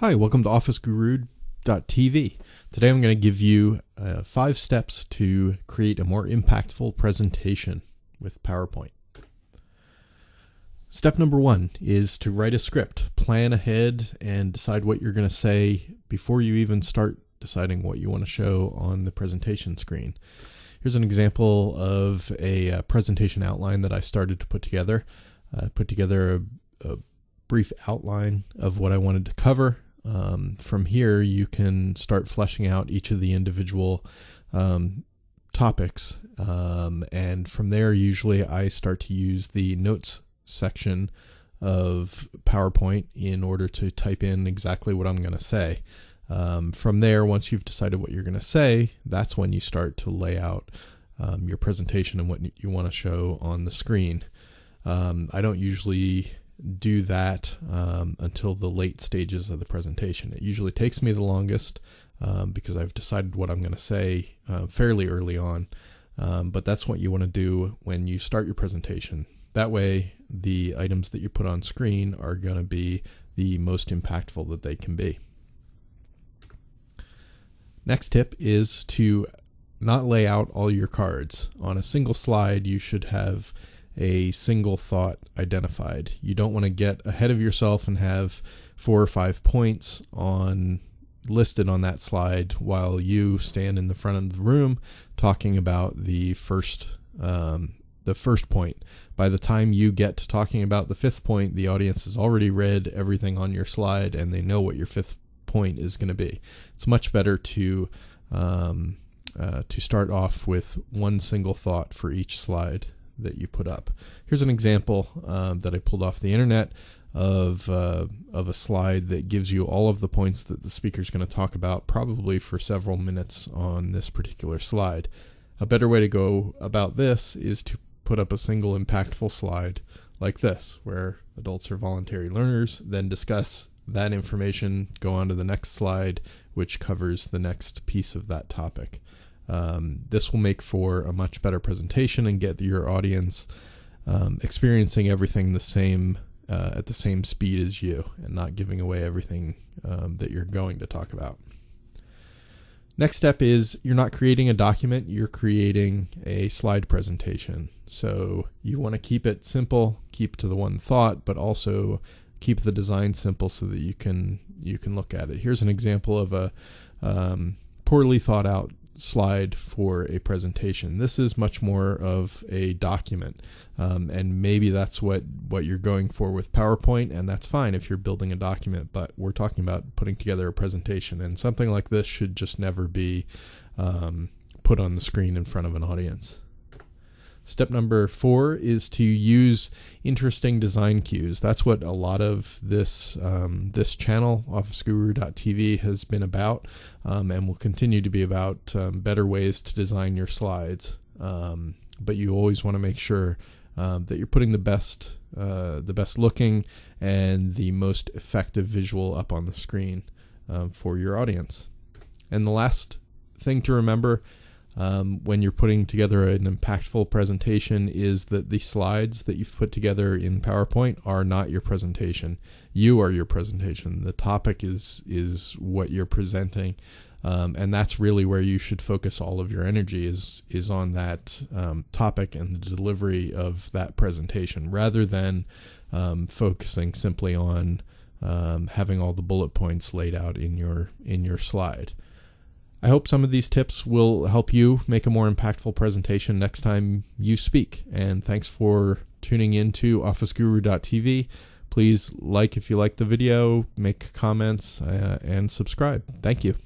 Hi, welcome to OfficeGuru.tv. Today I'm going to give you 5 steps to create a more impactful presentation with PowerPoint. Step number 1 is to write a script. Plan ahead and decide what you're going to say before you even start deciding what you want to show on the presentation screen. Here's an example of a presentation outline that I started to put together. I put together a brief outline of what I wanted to cover. From here, you can start fleshing out each of the individual topics, and from there, usually I start to use the notes section of PowerPoint in order to type in exactly what I'm going to say. From there, once you've decided what you're going to say, that's when you start to lay out your presentation and what you want to show on the screen. I don't usually do that until the late stages of the presentation. It usually takes me the longest because I've decided what I'm going to say fairly early on, but that's what you want to do when you start your presentation. That way the items that you put on screen are going to be the most impactful that they can be. Next tip is to not lay out all your cards. On a single slide, you should have a single thought identified. You don't want to get ahead of yourself and have 4 or 5 points listed on that slide while you stand in the front of the room talking about the first point. By the time you get to talking about the 5th point, the audience has already read everything on your slide and they know what your 5th point is going to be. It's much better to start off with one single thought for each slide that you put up. Here's an example that I pulled off the internet of a slide that gives you all of the points that the speaker is going to talk about, probably for several minutes on this particular slide. A better way to go about this is to put up a single impactful slide like this, where adults are voluntary learners, then discuss that information, go on to the next slide, which covers the next piece of that topic. This will make for a much better presentation and get your audience experiencing everything at the same speed as you and not giving away everything that you're going to talk about. Next step is you're not creating a document, you're creating a slide presentation. So you want to keep it simple, keep to the one thought, but also keep the design simple so that you can look at it. Here's an example of a poorly thought out slide for a presentation. This is much more of a document, and maybe that's what you're going for with PowerPoint, and that's fine if you're building a document, but we're talking about putting together a presentation, and something like this should just never be put on the screen in front of an audience. Step number 4 is to use interesting design cues. That's what a lot of this channel, OfficeGuru.tv, has been about, and will continue to be about better ways to design your slides. But you always want to make sure that you're putting the best looking and the most effective visual up on the screen for your audience. And the last thing to remember when you're putting together an impactful presentation is that the slides that you've put together in PowerPoint are not your presentation. You are your presentation. The topic is what you're presenting, and that's really where you should focus all of your energy is on that topic and the delivery of that presentation, rather than focusing simply on having all the bullet points laid out in your slide. I hope some of these tips will help you make a more impactful presentation next time you speak. And thanks for tuning in to OfficeGuru.tv. Please like if you like the video, make comments, and subscribe. Thank you.